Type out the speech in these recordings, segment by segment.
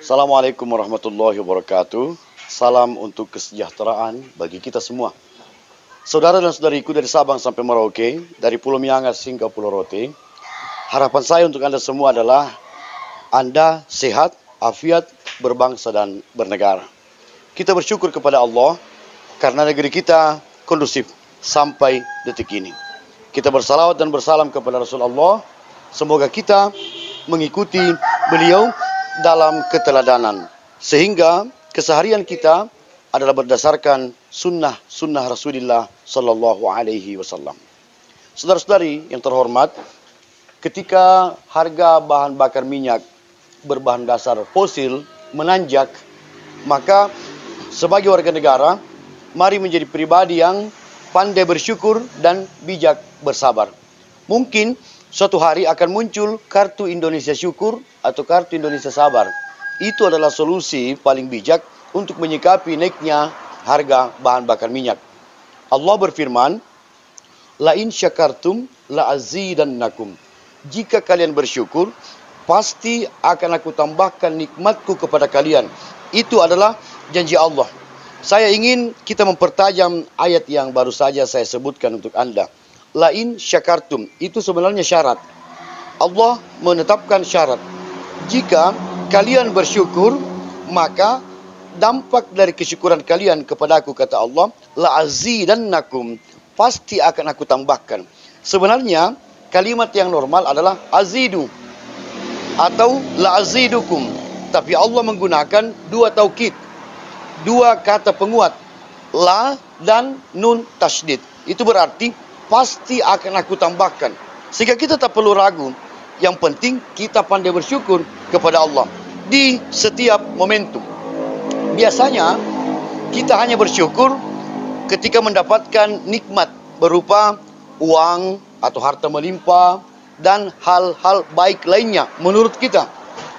Assalamualaikum warahmatullahi wabarakatuh. Salam untuk kesejahteraan bagi kita semua. Saudara dan saudariku dari Sabang sampai Merauke, dari Pulau Miangas hingga Pulau Rote, harapan saya untuk Anda semua adalah Anda sehat, afiat, berbangsa dan bernegara. Kita bersyukur kepada Allah karena negeri kita kondusif sampai detik ini. Kita bersalawat dan bersalam kepada Rasulullah. Semoga kita mengikuti beliau dalam keteladanan, sehingga keseharian kita adalah berdasarkan sunnah Rasulullah Sallallahu Alaihi Wasallam. Saudara-saudari yang terhormat, ketika harga bahan bakar minyak berbahan dasar fosil menanjak, maka sebagai warga negara, mari menjadi pribadi yang pandai bersyukur dan bijak bersabar. Mungkin suatu hari akan muncul kartu Indonesia Syukur atau kartu Indonesia Sabar. Itu adalah solusi paling bijak untuk menyikapi naiknya harga bahan bakar minyak. Allah berfirman, La in syakartum la azidannakum. Jika kalian bersyukur, pasti akan aku tambahkan nikmatku kepada kalian. Itu adalah janji Allah. Saya ingin kita mempertajam ayat yang baru saja saya sebutkan untuk Anda. La in syakartum, itu sebenarnya syarat. Allah menetapkan syarat. Jika kalian bersyukur, maka dampak dari kesyukuran kalian kepada aku, kata Allah, la azidannakum, pasti akan aku tambahkan. Sebenarnya kalimat yang normal adalah azidu atau la azidukum, tapi Allah menggunakan dua taukid, dua kata penguat, la dan nun tasydid. Itu berarti pasti akan aku tambahkan. Sehingga kita tak perlu ragu. Yang penting kita pandai bersyukur kepada Allah di setiap momentum. Biasanya kita hanya bersyukur ketika mendapatkan nikmat berupa uang atau harta melimpah dan hal-hal baik lainnya menurut kita.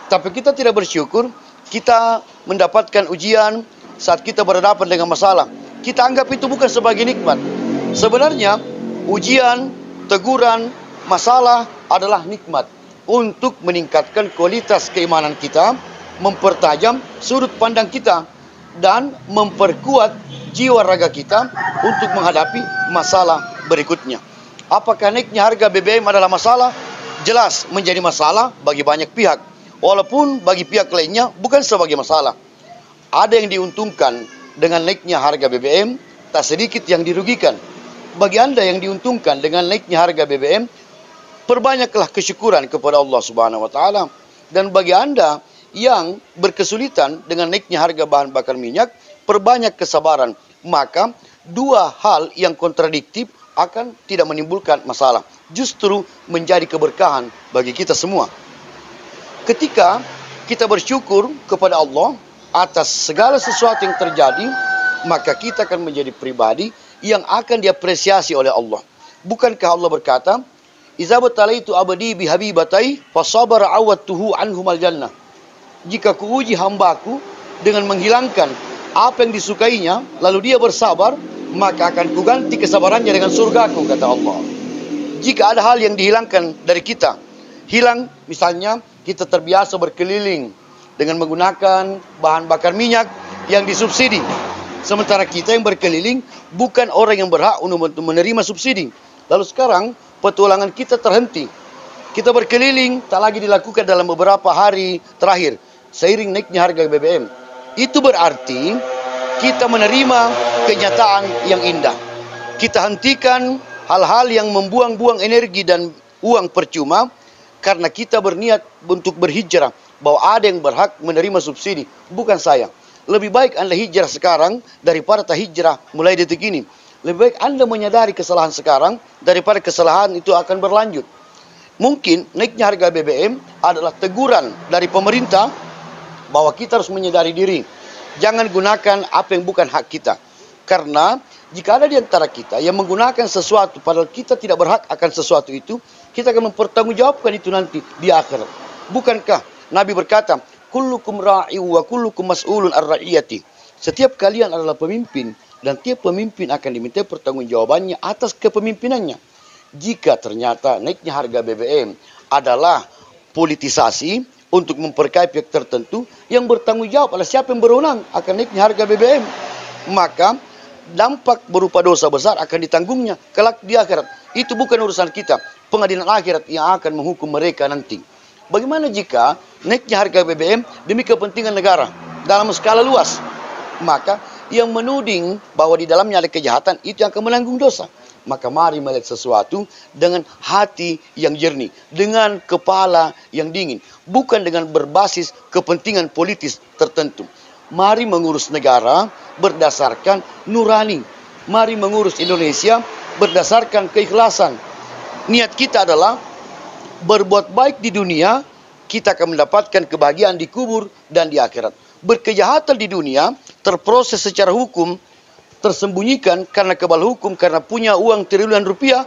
Tapi kita tidak bersyukur kita mendapatkan ujian saat kita berhadapan dengan masalah. Kita anggap itu bukan sebagai nikmat. Sebenarnya ujian, teguran, masalah adalah nikmat untuk meningkatkan kualitas keimanan kita, mempertajam sudut pandang kita, dan memperkuat jiwa raga kita untuk menghadapi masalah berikutnya. Apakah naiknya harga BBM adalah masalah? Jelas menjadi masalah bagi banyak pihak. Walaupun bagi pihak lainnya bukan sebagai masalah. Ada yang diuntungkan dengan naiknya harga BBM, tak sedikit yang dirugikan. Bagi Anda yang diuntungkan dengan naiknya harga BBM, perbanyaklah kesyukuran kepada Allah Subhanahu wa taala. Dan bagi Anda yang berkesulitan dengan naiknya harga bahan bakar minyak, perbanyak kesabaran. Maka dua hal yang kontradiktif akan tidak menimbulkan masalah, justru menjadi keberkahan bagi kita semua. Ketika kita bersyukur kepada Allah atas segala sesuatu yang terjadi, maka kita akan menjadi pribadi yang akan diapresiasi oleh Allah. Bukankah Allah berkata, "Iza batalaitu abadi bihabibatai fasabara awattuhu anhumal jannah." Jika kuuji hambaku dengan menghilangkan apa yang disukainya, lalu dia bersabar, maka akan kuganti kesabarannya dengan surgaku, kata Allah. Jika ada hal yang dihilangkan dari kita, hilang misalnya kita terbiasa berkeliling dengan menggunakan bahan bakar minyak yang disubsidi. Sementara kita yang berkeliling bukan orang yang berhak untuk menerima subsidi. Lalu sekarang petualangan kita terhenti. Kita berkeliling tak lagi dilakukan dalam beberapa hari terakhir seiring naiknya harga BBM. Itu berarti kita menerima kenyataan yang indah. Kita hentikan hal-hal yang membuang-buang energi dan uang percuma karena kita berniat untuk berhijrah, bahwa ada yang berhak menerima subsidi, bukan saya. Lebih baik Anda hijrah sekarang daripada tak hijrah mulai detik ini. Lebih baik Anda menyadari kesalahan sekarang daripada kesalahan itu akan berlanjut. Mungkin naiknya harga BBM adalah teguran dari pemerintah bahwa kita harus menyadari diri. Jangan gunakan apa yang bukan hak kita. Karena jika ada di antara kita yang menggunakan sesuatu padahal kita tidak berhak akan sesuatu itu, kita akan mempertanggungjawabkan itu nanti di akhirat. Bukankah Nabi berkata, kullukum ra'i wa kullukum mas'ulun ar-ra'iyati. Setiap kalian adalah pemimpin dan tiap pemimpin akan diminta pertanggungjawabannya atas kepemimpinannya. Jika ternyata naiknya harga BBM adalah politisasi, untuk memperkaya pihak tertentu, yang bertanggung jawab adalah siapa yang berwenang akan naiknya harga BBM. Maka dampak berupa dosa besar akan ditanggungnya kelak di akhirat. Itu bukan urusan kita. Pengadilan akhirat yang akan menghukum mereka nanti. Bagaimana jika naiknya harga BBM demi kepentingan negara dalam skala luas? Maka yang menuding bahwa di dalamnya ada kejahatan itu yang akan menanggung dosa. Maka mari melihat sesuatu dengan hati yang jernih, dengan kepala yang dingin, bukan dengan berbasis kepentingan politis tertentu. Mari mengurus negara berdasarkan nurani. Mari mengurus Indonesia berdasarkan keikhlasan. Niat kita adalah berbuat baik di dunia, kita akan mendapatkan kebahagiaan di kubur dan di akhirat. Berkejahatan di dunia, terproses secara hukum, tersembunyikan karena kebal hukum, karena punya uang triliunan rupiah,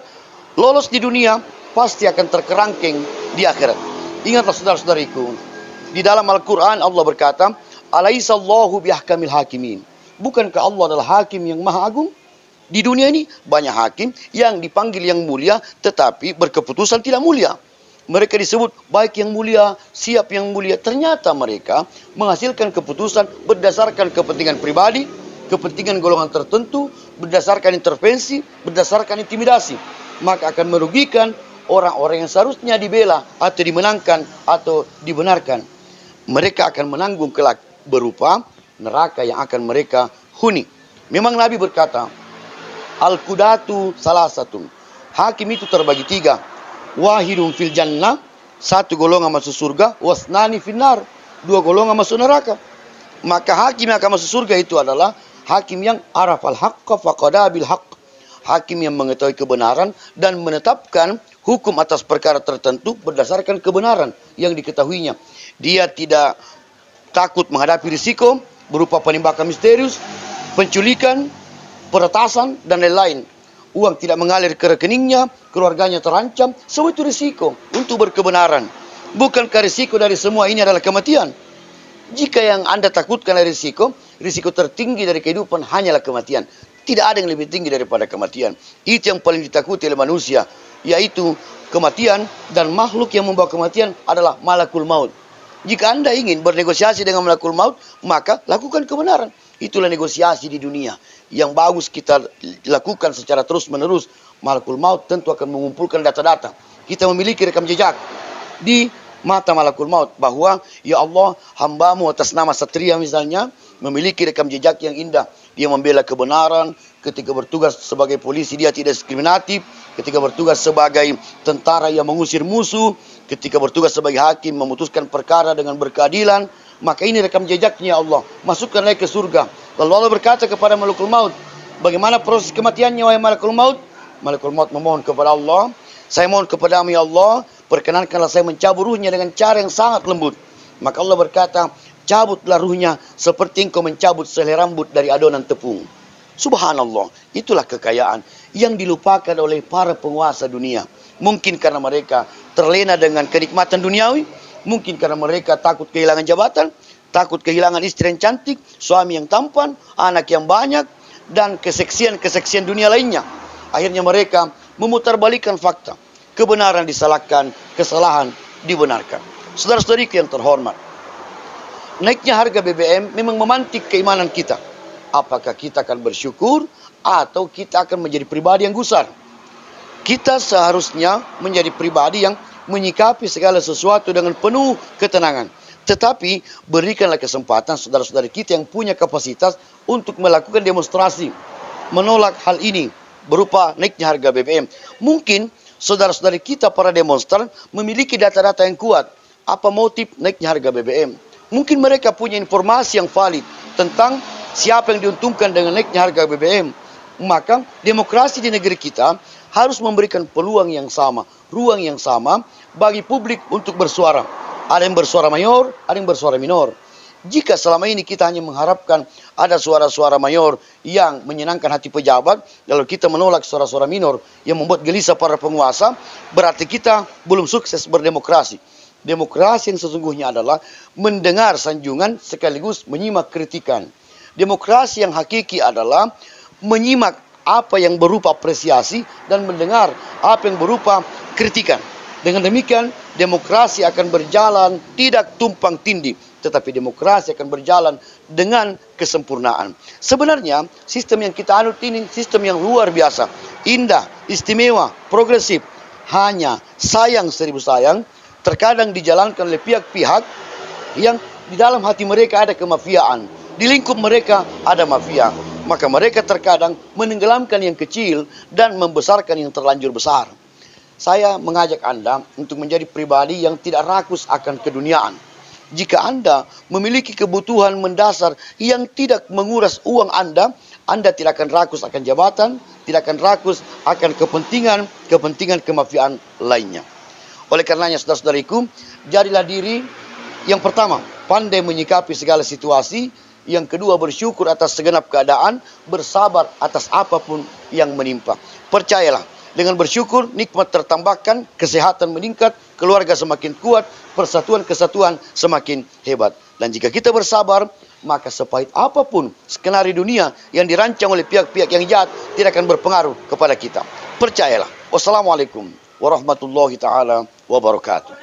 lolos di dunia, pasti akan terkerangkeng di akhirat. Ingatlah saudara-saudariku, di dalam Al-Quran Allah berkata, Alaihissallahu biahkamil hakimin. Bukankah Allah adalah hakim yang maha agung? Di dunia ini banyak hakim yang dipanggil yang mulia, tetapi berkeputusan tidak mulia. Mereka disebut baik yang mulia, siap yang mulia. Ternyata mereka menghasilkan keputusan berdasarkan kepentingan pribadi, kepentingan golongan tertentu, berdasarkan intervensi, berdasarkan intimidasi. Maka akan merugikan orang-orang yang seharusnya dibela atau dimenangkan atau dibenarkan. Mereka akan menanggung kelak berupa neraka yang akan mereka huni. Memang Nabi berkata, Al-Qudatu salasatun. Hakim itu terbagi tiga. Wahidun fil jannah, satu golongan masuk surga, wasnani finnar, dua golongan masuk neraka. Maka hakim yang akan masuk surga itu adalah hakim yang arafal haqqa faqada bil haqq. Hakim yang mengetahui kebenaran dan menetapkan hukum atas perkara tertentu berdasarkan kebenaran yang diketahuinya. Dia tidak takut menghadapi risiko berupa penembakan misterius, penculikan, peretasan, dan lain-lain. Uang tidak mengalir ke rekeningnya, keluarganya terancam. Semua itu risiko untuk berkebenaran. Bukankah risiko dari semua ini adalah kematian? Jika yang Anda takutkan dari risiko tertinggi dari kehidupan hanyalah kematian. Tidak ada yang lebih tinggi daripada kematian. Itu yang paling ditakuti oleh manusia, yaitu kematian, dan makhluk yang membawa kematian adalah malakul maut. Jika Anda ingin bernegosiasi dengan malakul maut, maka lakukan kebenaran. Itulah negosiasi di dunia yang bagus kita lakukan secara terus-menerus. Malakul maut tentu akan mengumpulkan data-data. Kita memiliki rekam jejak di mata malakul maut bahwa ya Allah, hambamu atas nama Satria misalnya memiliki rekam jejak yang indah. Dia membela kebenaran, ketika bertugas sebagai polisi dia tidak diskriminatif, ketika bertugas sebagai tentara yang mengusir musuh, ketika bertugas sebagai hakim memutuskan perkara dengan berkeadilan. Maka ini rekam jejaknya ya Allah, masukkanlah ke surga. Lalu Allah berkata kepada malakul maut, bagaimana proses kematiannya wahai malakul maut? Malakul maut memohon kepada Allah, saya mohon kepadamu ya Allah, perkenankanlah saya mencabut ruhnya dengan cara yang sangat lembut. Maka Allah berkata, cabutlah ruhnya seperti engkau mencabut selai rambut dari adonan tepung. Subhanallah, itulah kekayaan yang dilupakan oleh para penguasa dunia. Mungkin karena mereka terlena dengan kenikmatan duniawi, mungkin karena mereka takut kehilangan jabatan, takut kehilangan istri yang cantik, suami yang tampan, anak yang banyak, dan keseksian-keseksian dunia lainnya. Akhirnya mereka memutarbalikkan fakta. Kebenaran disalahkan, kesalahan dibenarkan. Saudara-saudariku yang terhormat, naiknya harga BBM memang memantik keimanan kita. Apakah kita akan bersyukur atau kita akan menjadi pribadi yang gusar? Kita seharusnya menjadi pribadi yang menyikapi segala sesuatu dengan penuh ketenangan. Tetapi berikanlah kesempatan saudara-saudari kita yang punya kapasitas untuk melakukan demonstrasi menolak hal ini berupa naiknya harga BBM. Mungkin saudara-saudari kita para demonstran memiliki data-data yang kuat. Apa motif naiknya harga BBM? Mungkin mereka punya informasi yang valid tentang siapa yang diuntungkan dengan naiknya harga BBM. Maka demokrasi di negeri kita harus memberikan peluang yang sama, ruang yang sama bagi publik untuk bersuara. Ada yang bersuara mayor, ada yang bersuara minor. Jika selama ini kita hanya mengharapkan ada suara-suara mayor yang menyenangkan hati pejabat, lalu kita menolak suara-suara minor yang membuat gelisah para penguasa, berarti kita belum sukses berdemokrasi. Demokrasi yang sesungguhnya adalah mendengar sanjungan sekaligus menyimak kritikan. Demokrasi yang hakiki adalah menyimak apa yang berupa apresiasi dan mendengar apa yang berupa kritikan. Dengan demikian, demokrasi akan berjalan tidak tumpang tindih, tetapi demokrasi akan berjalan dengan kesempurnaan. Sebenarnya, sistem yang kita anut ini sistem yang luar biasa, indah, istimewa, progresif. Hanya sayang seribu sayang, terkadang dijalankan oleh pihak-pihak yang di dalam hati mereka ada kemafiaan. Di lingkup mereka ada mafia. Maka mereka terkadang menenggelamkan yang kecil dan membesarkan yang terlanjur besar. Saya mengajak Anda untuk menjadi pribadi yang tidak rakus akan keduniaan. Jika Anda memiliki kebutuhan mendasar yang tidak menguras uang Anda tidak akan rakus akan jabatan, tidak akan rakus akan kepentingan kemafiaan lainnya. Oleh karenanya, saudara-saudariku, jadilah diri yang pertama, pandai menyikapi segala situasi. Yang kedua, bersyukur atas segenap keadaan, bersabar atas apapun yang menimpa. Percayalah, dengan bersyukur, nikmat tertambahkan, kesehatan meningkat, keluarga semakin kuat, persatuan kesatuan semakin hebat. Dan jika kita bersabar, maka sepahit apapun skenario dunia yang dirancang oleh pihak-pihak yang jahat tidak akan berpengaruh kepada kita. Percayalah. Wassalamualaikum warahmatullahi taala wabarakatuh.